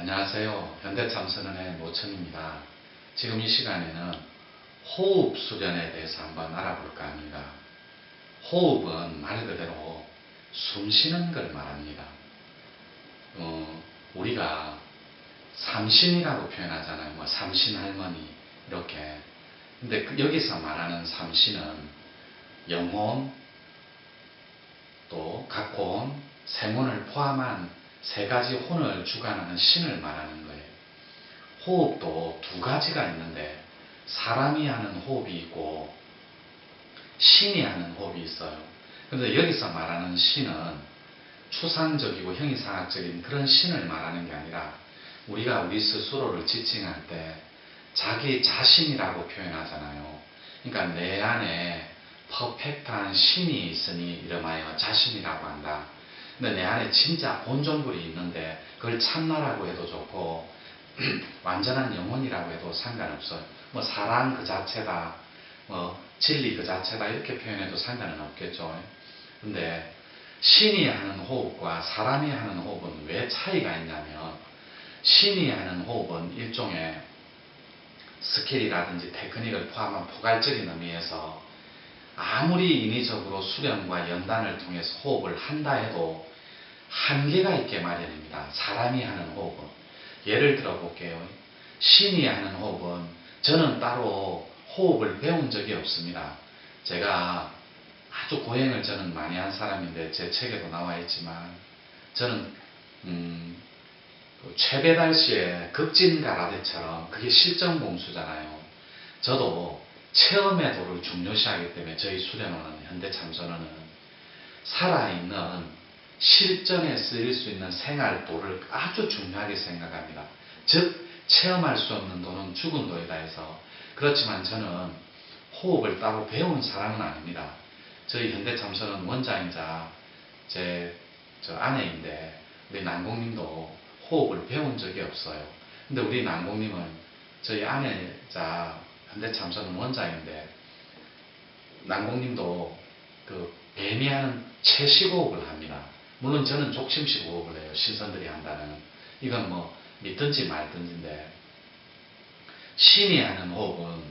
안녕하세요. 현대참선언의 노천입니다. 지금 이 시간에는 호흡 수련에 대해서 한번 알아볼까 합니다. 호흡은 말 그대로 숨 쉬는 걸 말합니다. 우리가 삼신이라고 표현하잖아요. 뭐 삼신할머니 이렇게. 근데 여기서 말하는 삼신은 영혼, 또 각혼, 생혼을 포함한 세 가지 혼을 주관하는 신을 말하는 거예요. 호흡도 두 가지가 있는데 사람이 하는 호흡이 있고 신이 하는 호흡이 있어요. 그런데 여기서 말하는 신은 추상적이고 형이상학적인 그런 신을 말하는 게 아니라 우리가 우리 스스로를 지칭할 때 자기 자신이라고 표현하잖아요. 그러니까 내 안에 퍼펙트한 신이 있으니 이름하여 자신이라고 한다. 근데 내 안에 진짜 본존불이 있는데 그걸 참나라고 해도 좋고 완전한 영혼이라고 해도 상관없어요. 뭐 사랑 그 자체다, 뭐 진리 그 자체다 이렇게 표현해도 상관은 없겠죠. 근데 신이 하는 호흡과 사람이 하는 호흡은 왜 차이가 있냐면 신이 하는 호흡은 일종의 스킬이라든지 테크닉을 포함한 포괄적인 의미에서 아무리 인위적으로 수련과 연단을 통해서 호흡을 한다 해도 한계가 있게 마련입니다. 사람이 하는 호흡은. 예를 들어 볼게요. 신이 하는 호흡은 저는 따로 호흡을 배운 적이 없습니다. 제가 아주 고행을 저는 많이 한 사람인데 제 책에도 나와 있지만 저는 최배달 씨의 극진가라데처럼 그게 실전공수잖아요. 저도 체험의 도를 중요시하기 때문에 저희 수련원은 현대참선원은 살아있는 실전에 쓰일 수 있는 생활도를 아주 중요하게 생각합니다. 즉 체험할 수 없는 도는 죽은 도이다 해서. 그렇지만 저는 호흡을 따로 배운 사람은 아닙니다. 저희 현대참선원 원장이자 저 아내인데 우리 난공님도 호흡을 배운 적이 없어요. 근데 우리 난공님은 저희 아내자 현대참선원 원장인데 난공님도 그 뱀이 하는 채식호흡을 합니다. 물론 저는 족심식 호흡을 해요. 신선들이 한다는. 이건 뭐 믿든지 말든지인데 신이 하는 호흡은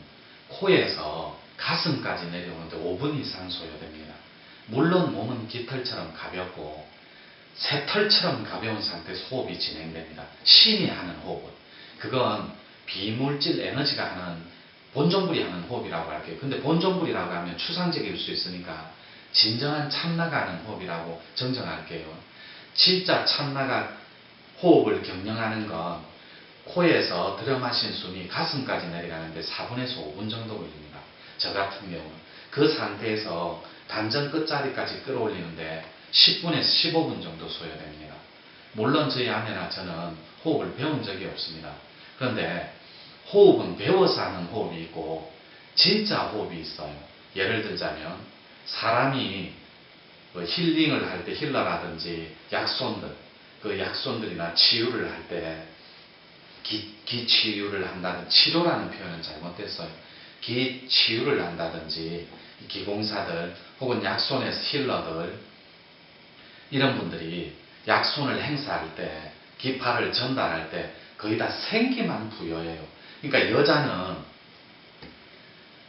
코에서 가슴까지 내려오는데 5분 이상 소요됩니다. 물론 몸은 깃털처럼 가볍고 새털처럼 가벼운 상태에서 호흡이 진행됩니다. 신이 하는 호흡은. 그건 비물질 에너지가 하는 본존불이 하는 호흡이라고 할게요. 근데 본존불이라고 하면 추상적일 수 있으니까 진정한 참나가 하는 호흡이라고 정정할게요. 진짜 참나가 호흡을 경영하는 건 코에서 들여 마신 숨이 가슴까지 내려가는데 4분에서 5분 정도 걸립니다. 저 같은 경우는. 그 상태에서 단전 끝자리까지 끌어올리는데 10분에서 15분 정도 소요됩니다. 물론 저희 아내나 저는 호흡을 배운 적이 없습니다. 그런데 호흡은 배워서 하는 호흡이 있고 진짜 호흡이 있어요. 예를 들자면 사람이 힐링을 할 때 힐러라든지 약손들, 그 약손들이나 치유를 할 때 기치유를 한다든지, 치료라는 표현은 잘못됐어요. 기치유를 한다든지 기공사들 혹은 약손에서 힐러들 이런 분들이 약손을 행사할 때 기파를 전달할 때 거의 다 생기만 부여해요. 그러니까 여자는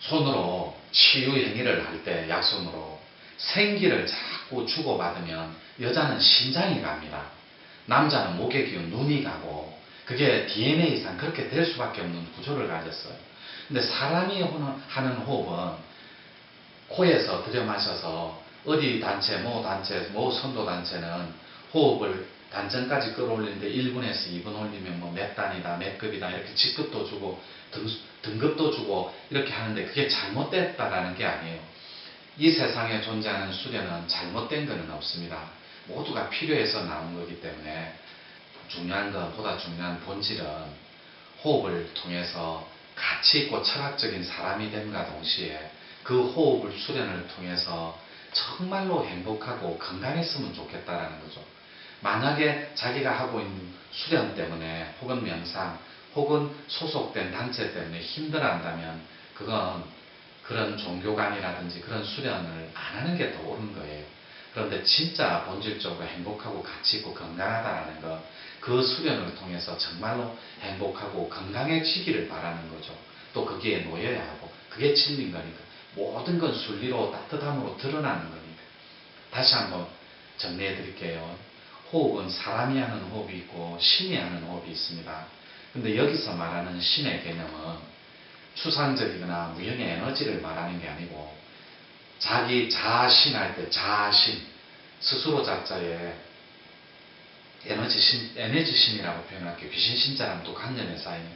손으로 치유 행위를 할 때 약손으로 생기를 자꾸 주고받으면 여자는 심장이 갑니다. 남자는 목의 기운, 눈이 가고 그게 DNA상 그렇게 될 수밖에 없는 구조를 가졌어요. 근데 사람이 하는 호흡은 코에서 들여 마셔서 어디 단체, 모 선도 단체는 호흡을 단전까지 끌어올리는데 1분에서 2분 올리면 뭐 몇 단이다, 몇 급이다 이렇게 직급도 주고 등급도 주고 이렇게 하는데 그게 잘못됐다라는 게 아니에요. 이 세상에 존재하는 수련은 잘못된 것은 없습니다. 모두가 필요해서 나온 거기 때문에 중요한 것보다 중요한 본질은 호흡을 통해서 가치 있고 철학적인 사람이 됨과 동시에 그 호흡을 수련을 통해서 정말로 행복하고 건강했으면 좋겠다라는 거죠. 만약에 자기가 하고 있는 수련 때문에 혹은 명상 혹은 소속된 단체 때문에 힘들어한다면 그건 그런 종교관이라든지 그런 수련을 안 하는 게 더 옳은 거예요. 그런데 진짜 본질적으로 행복하고 가치 있고 건강하다라는 것, 그 수련을 통해서 정말로 행복하고 건강해지기를 바라는 거죠. 또 거기에 놓여야 하고, 그게 진리인 거니까. 모든 건 순리로 따뜻함으로 드러나는 거니까. 다시 한번 정리해 드릴게요. 호흡은 사람이 하는 호흡이 있고 신이 하는 호흡이 있습니다. 근데 여기서 말하는 신의 개념은 추상적이거나 무형의 에너지를 말하는 게 아니고, 자기 자신할 때 자신, 스스로 자자에 에너지신이라고 표현할게요. 귀신신자랑 또 관념에 쌓이는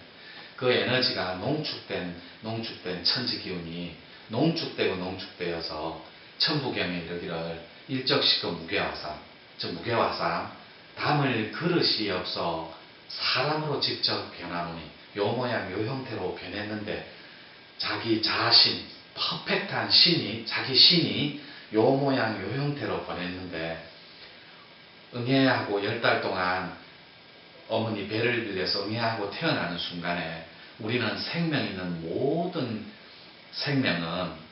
그 에너지가 농축된 천지기운이 농축되어서 천부경에 이르기를 일적시급 무괴화상, 즉 무괴화상, 담을 그릇이 없어 사람으로 직접 변하노니, 요 모양 요 형태로 변했는데 자기 자신, 퍼펙트한 신이, 자기 신이 요 모양 요 형태로 변했는데, 응애하고 10달 동안 어머니 배를 빌려서 응애하고 태어나는 순간에 우리는 생명 있는 모든 생명은,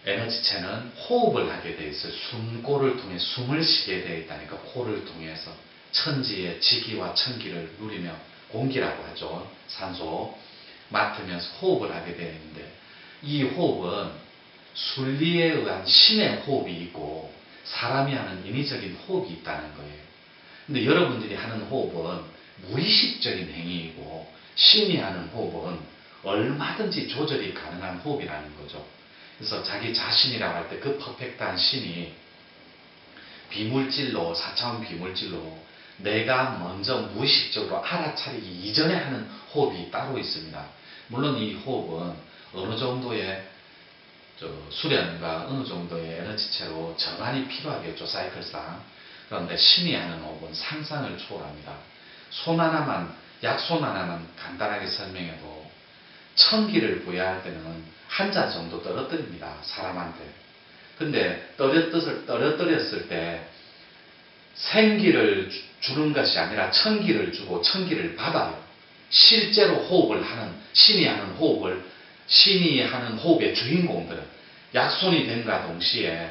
에너지체는 호흡을 하게 돼 있어요. 숨고를 통해 숨을 쉬게 되어 있다니까. 코를 통해서 천지의 지기와 천기를 누리며, 공기라고 하죠. 산소 맡으면서 호흡을 하게 되어 있는데, 이 호흡은 순리에 의한 신의 호흡이 있고 사람이 하는 인위적인 호흡이 있다는 거예요. 근데 여러분들이 하는 호흡은 무의식적인 행위이고, 신이 하는 호흡은 얼마든지 조절이 가능한 호흡이라는 거죠. 그래서 자기 자신이라고 할 때 그 퍼펙트한 신이 비물질로, 4차원 비물질로 내가 먼저 무의식적으로 알아차리기 이전에 하는 호흡이 따로 있습니다. 물론 이 호흡은 어느 정도의 수련과 어느 정도의 에너지체로 전환이 필요하겠죠, 사이클상. 그런데 신이 하는 호흡은 상상을 초월합니다. 약손 하나만 간단하게 설명해도, 천기를 부여할 때는 한 잔 정도 떨어뜨립니다, 사람한테. 근데 떨어뜨렸을 때 생기를 주는 것이 아니라 천기를 주고 천기를 받아요. 실제로 호흡을 하는, 신이 하는 호흡의 주인공들은 약손이 됨과 동시에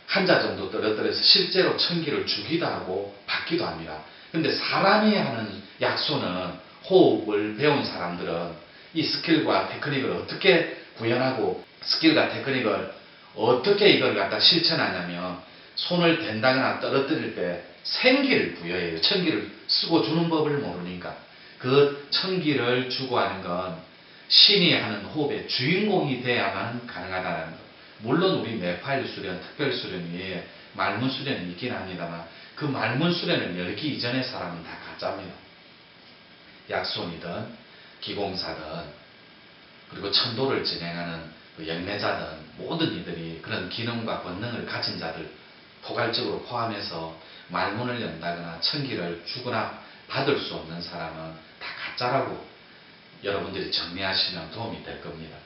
한 잔 정도 떨어뜨려서 실제로 천기를 주기도 하고 받기도 합니다. 근데 사람이 하는 약손은, 호흡을 배운 사람들은 이 스킬과 테크닉을 어떻게 구현하고, 스킬과 테크닉을 어떻게 이걸 갖다 실천하냐면, 손을 댄다거나 떨어뜨릴 때 생기를 부여해요. 천기를 쓰고 주는 법을 모르니까. 그 천기를 주고 하는 건 신이 하는 호흡의 주인공이 돼야만 가능하다는 것. 물론 우리 네파일 수련, 특별 수련 위에 말문 수련이 있긴 합니다만, 그 말문 수련을 열기 이전의 사람은 다 가짜입니다. 약손이든 기공사든 그리고 천도를 진행하는 그 영매자든 모든 이들이 그런 기능과 권능을 가진 자들 포괄적으로 포함해서 말문을 연다거나 천기를 주거나 받을 수 없는 사람은 다 가짜라고 여러분들이 정리하시면 도움이 될 겁니다.